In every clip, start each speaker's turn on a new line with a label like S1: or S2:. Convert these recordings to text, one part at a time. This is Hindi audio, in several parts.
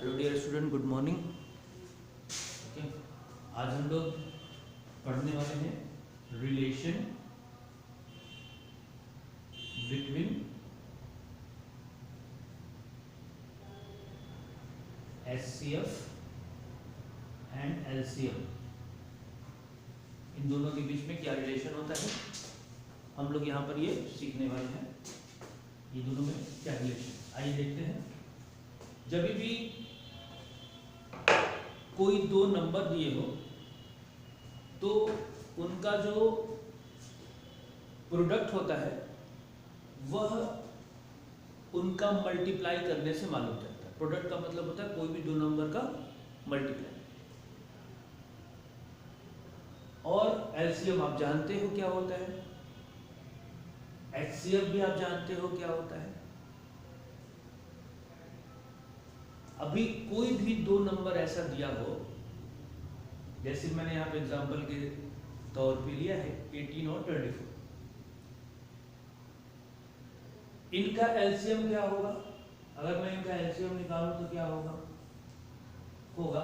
S1: Hello dear student, good morning. Okay, आज हम लोग पढ़ने वाले हैं relation between HCF and LCM. इन दोनों के बीच में क्या रिलेशन होता है, हम लोग यहाँ पर ये सीखने वाले हैं। ये दोनों में क्या रिलेशन, आइए देखते हैं। जब भी कोई दो नंबर दिए हो तो उनका जो प्रोडक्ट होता है वह उनका मल्टीप्लाई करने से मालूम चलता है। प्रोडक्ट का मतलब होता है कोई भी दो नंबर का मल्टीप्लाई। और एलसीएम आप जानते हो क्या होता है, एचसीएफ भी आप जानते हो क्या होता है। अभी कोई भी दो नंबर ऐसा दिया हो, जैसे मैंने यहाँ पे एग्जांपल के तौर पे लिया है 18 और 24। इनका एलसीएम क्या होगा, अगर मैं इनका एलसीएम निकालूं तो क्या होगा,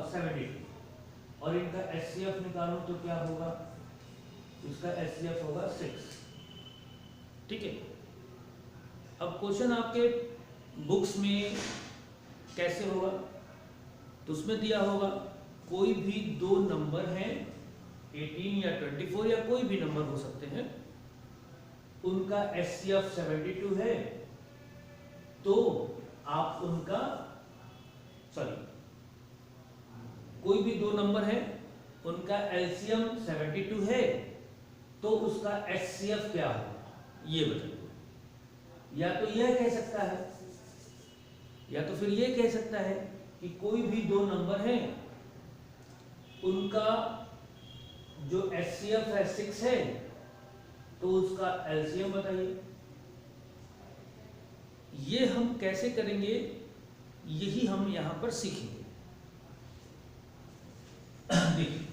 S1: 72। और इनका एचसीएफ निकालूं तो क्या होगा, इसका एचसीएफ होगा 6। ठीक है। अब क्वेश्चन आपके बुक्स में कैसे होगा, तो उसमें दिया होगा कोई भी दो नंबर हैं 18 या 24 या कोई भी नंबर हो सकते हैं, उनका एचसीएफ 72 है, तो आप उनका कोई भी दो नंबर है उनका एलसीएम 72 है, तो उसका एचसीएफ क्या होगा ये बताइए। या तो यह कह सकता है, या तो फिर ये कह सकता है कि कोई भी दो नंबर हैं उनका जो एचसीएफ है 6 है, तो उसका एलसीएम बताइए। ये हम कैसे करेंगे, यही हम यहां पर सीखेंगे। देखिए,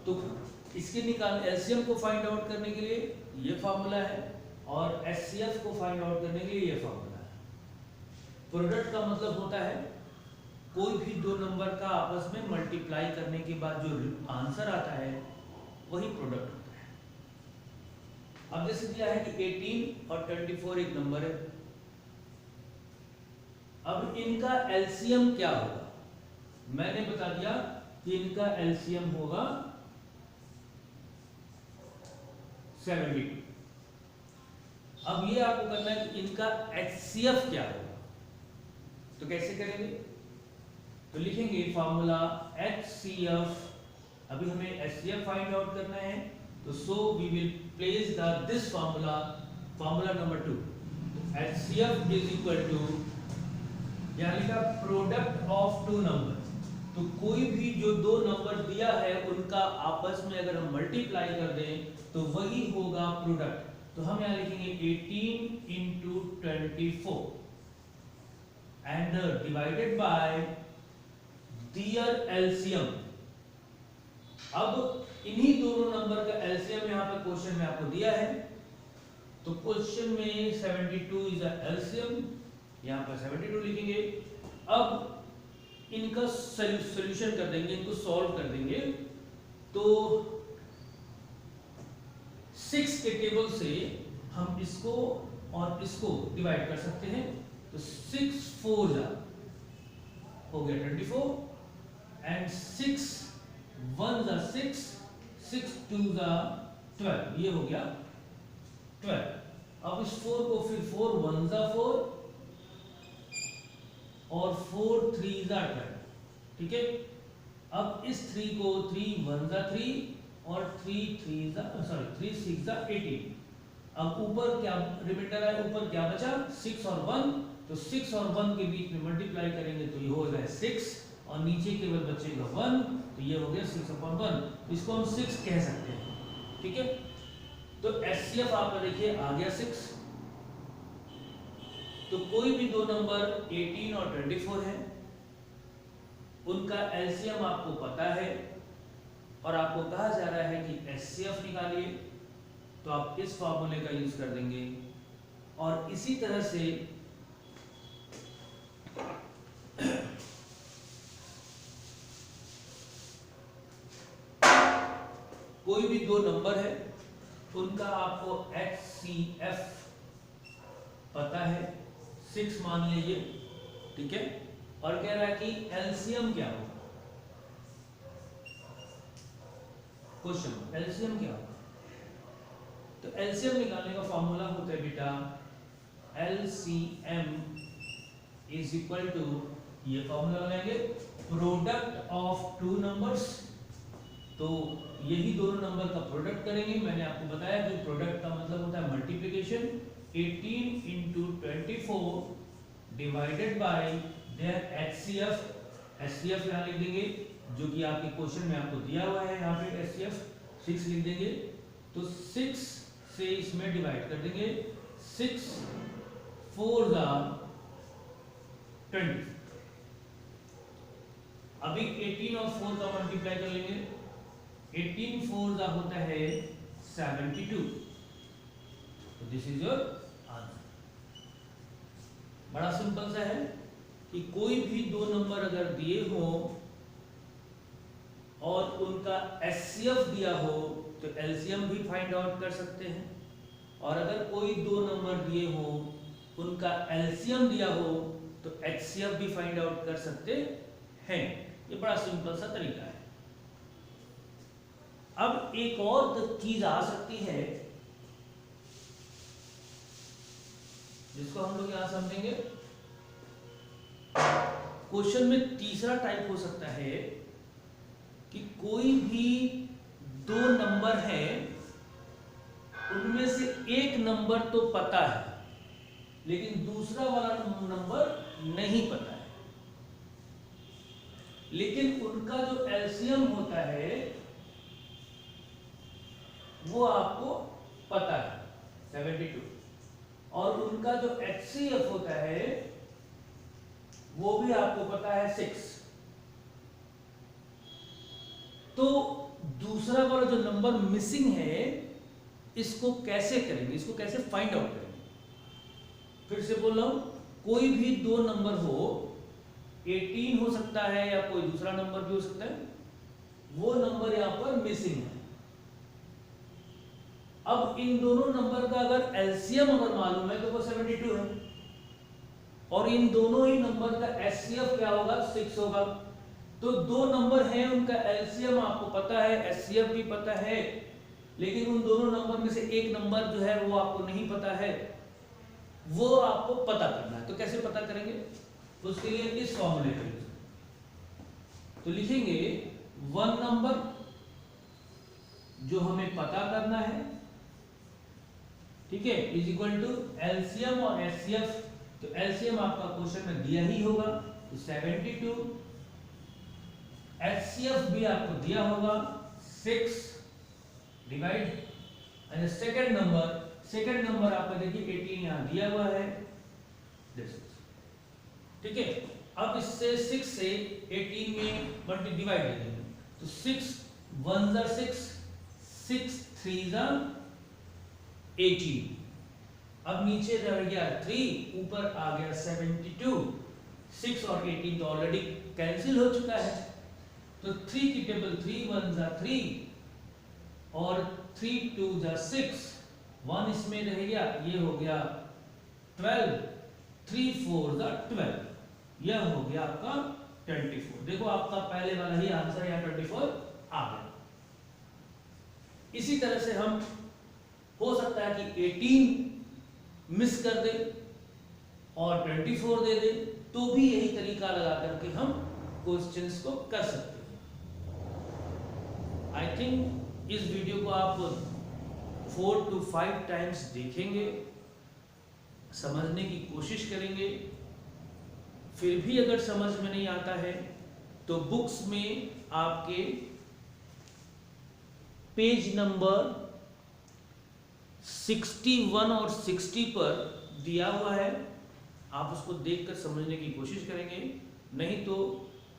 S1: तो इसके एलसीएम को फाइंड आउट करने के लिए ये फार्मूला है, और एचसीएफ को फाइंड आउट करने के लिए ये फार्मूला है। प्रोडक्ट का मतलब होता है कोई भी दो नंबर का आपस में मल्टीप्लाई करने के बाद जो आंसर आता है वही प्रोडक्ट होता है। अब जैसे दिया है कि 18 और 24 एक नंबर है, अब इनका एलसीएम क्या होगा, मैंने बता दिया कि इनका एलसीएम होगा 72। अब ये आपको करना है कि इनका एचसीएफ क्या होगा, तो कैसे करेंगे, तो लिखेंगे फार्मूला एचसीएफ। अभी हमें एचसीएफ फाइंड आउट करना है, तो so we will place this formula number 2। HCF is equal to, यहाँ लिखा प्रोडक्ट ऑफ टू नंबर, तो कोई भी जो दो नंबर दिया है उनका आपस में अगर हम मल्टीप्लाई कर दें तो वही होगा प्रोडक्ट। तो हम यहाँ लिखेंगे 18 into 24 and divided by their LCM. अब इन्हीं दोनों नंबर का एलसीएम यहाँ पर क्वेश्चन में आपको दिया है, तो क्वेश्चन में 72 इज एलसीएम, यहाँ पर 72 लिखेंगे। अब इनका सॉल्यूशन कर देंगे, इनको सॉल्व कर देंगे, तो 6 के टेबल से हम इसको और इसको डिवाइड कर सकते हैं, तो 6 4 हो गया 24 एंड 6 1 6, 6 2 12, ये हो गया 12। अब इस 4 को फिर 4 1 4 और 4 3 12, ठीक है। अब इस 3 को 3 1 3 और 3 6 18। अब ऊपर क्या रिमाइंडर है, ऊपर क्या बचा 6 और 1, तो 6 और 1 के बीच में मल्टीप्लाई करेंगे तो ये हो गया 6, और नीचे केवल बचेगा 1, तो ये हो गया 6/1। इसको हम 6 कह सकते हैं, ठीक है। तो एचसीएफ आपका देखिए आ गया 6। तो कोई भी दो नंबर 18 और 24 है, उनका एलसीएम आपको पता है और आपको कहा जा रहा है कि एचसीएफ निकालिए। तो आप इस फॉर्मूले का यूज कर देंगे। और इसी तरह से कोई भी दो नंबर है उनका आपको HCF पता है, 6 मान लीजिए, ठीक है। और कह रहा है कि एलसीएम क्या होगा, क्वेश्चन एलसीएम क्या होगा। तो एलसीएम निकालने का फॉर्मूला होता है बेटा LCM इज इक्वल टू, ये फॉर्मूला बनाएंगे, प्रोडक्ट ऑफ टू नंबर्स। तो यही दोनों नंबर का प्रोडक्ट करेंगे। मैंने आपको बताया कि प्रोडक्ट का मतलब होता है multiplication. 18 into 24 divided by there HCF यहाँ लिख देंगे, जो कि आपके क्वेश्चन में आपको दिया हुआ है। यहाँ पे HCF 6 लिख देंगे, तो 6 से इसमें डिवाइड कर देंगे। 6 4 20। अभी 18 और 4 का मल्टीप्लाई कर लेंगे। 18 4 होता है 72। तो दिस इज योर आंसर। बड़ा सिंपल सा है कि कोई भी दो नंबर अगर दिए हो और उनका HCF दिया हो तो LCM भी फाइंड आउट कर सकते हैं। और अगर कोई दो नंबर दिए हो उनका LCM दिया हो तो HCF भी फाइंड आउट कर सकते हैं। ये बड़ा सिंपल सा तरीका है। अब एक और चीज आ सकती है जिसको हम लोग यहां समझेंगे। क्वेश्चन में तीसरा टाइप हो सकता है कि कोई भी दो नंबर है, उनमें से एक नंबर तो पता है लेकिन दूसरा वाला नंबर नहीं पता है, लेकिन उनका जो एलसीएम होता है वो आपको पता है 72, और उनका जो HCF होता है वो भी आपको पता है 6। तो दूसरा वाला जो नंबर मिसिंग है इसको कैसे करेंगे, इसको कैसे फाइंड आउट करेंगे। फिर से बोल रहा हूं, कोई भी दो नंबर हो, 18 हो सकता है या कोई दूसरा नंबर भी हो सकता है, वो नंबर यहां पर मिसिंग है। अब इन दोनों नंबर का अगर एलसीएम अगर मालूम है तो वो 72 है, और इन दोनों ही नंबर का HCF क्या होगा, 6 होगा। तो दो नंबर हैं, उनका एलसीएम आपको पता है, HCF भी पता है, लेकिन उन दोनों नंबर में से एक नंबर जो है वो आपको नहीं पता है, वो आपको पता करना है। तो कैसे पता करेंगे, उसके लिए इस फॉर्मूले का यूज। तो लिखेंगे वन नंबर जो हमें पता करना है, ठीक है, इज इक्वल टू एलसीएम और HCF। तो एलसीएम आपका क्वेश्चन में दिया ही होगा, तो 72, HCF भी आपको दिया होगा 6 डिवाइड, एंड सेकंड नंबर आपका देखिए 18 यहां दिया हुआ है, ठीक है। अब इससे 6 से 18 में मल्टी डिवाइड कर देंगे, तो 6 1 जा 6, 6 3 जा 18। अब नीचे रह गया 3, ऊपर आ गया 72। 6 और 18 तो ऑलरेडी कैंसिल हो चुका है, तो 3 की टेबल 3 1 जा 3 और 3 2 जा 6, 1 इसमें रह गया, ये हो गया 12, 3 4 जा 12, यह हो गया आपका 24। देखो आपका पहले वाला ही आंसर यहाँ 24 आ गया। इसी तरह से हम हो सकता है कि 18 मिस कर दे और 24 दे दे, तो भी यही तरीका लगा करके हम क्वेश्चंस को कर सकते हैं। आई थिंक इस वीडियो को आप 4 to 5 टाइम्स देखेंगे, समझने की कोशिश करेंगे। फिर भी अगर समझ में नहीं आता है तो बुक्स में आपके पेज नंबर 61 और 60 पर दिया हुआ है, आप उसको देखकर समझने की कोशिश करेंगे। नहीं तो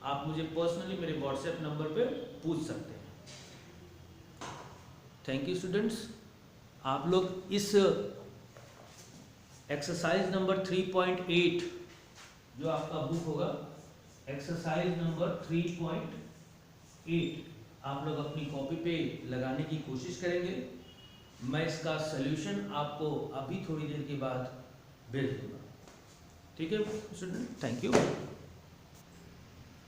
S1: आप मुझे पर्सनली मेरे व्हाट्सएप नंबर पे पूछ सकते हैं। Thank you students. आप लोग इस एक्सरसाइज नंबर 3.8 जो आपका बुक होगा, एक्सरसाइज नंबर 3.8 आप लोग अपनी कॉपी पे लगाने की कोशिश करेंगे। मैं इसका सॉल्यूशन आपको अभी थोड़ी देर के बाद भेज दूंगा। ठीक है स्टूडेंट, थैंक यू।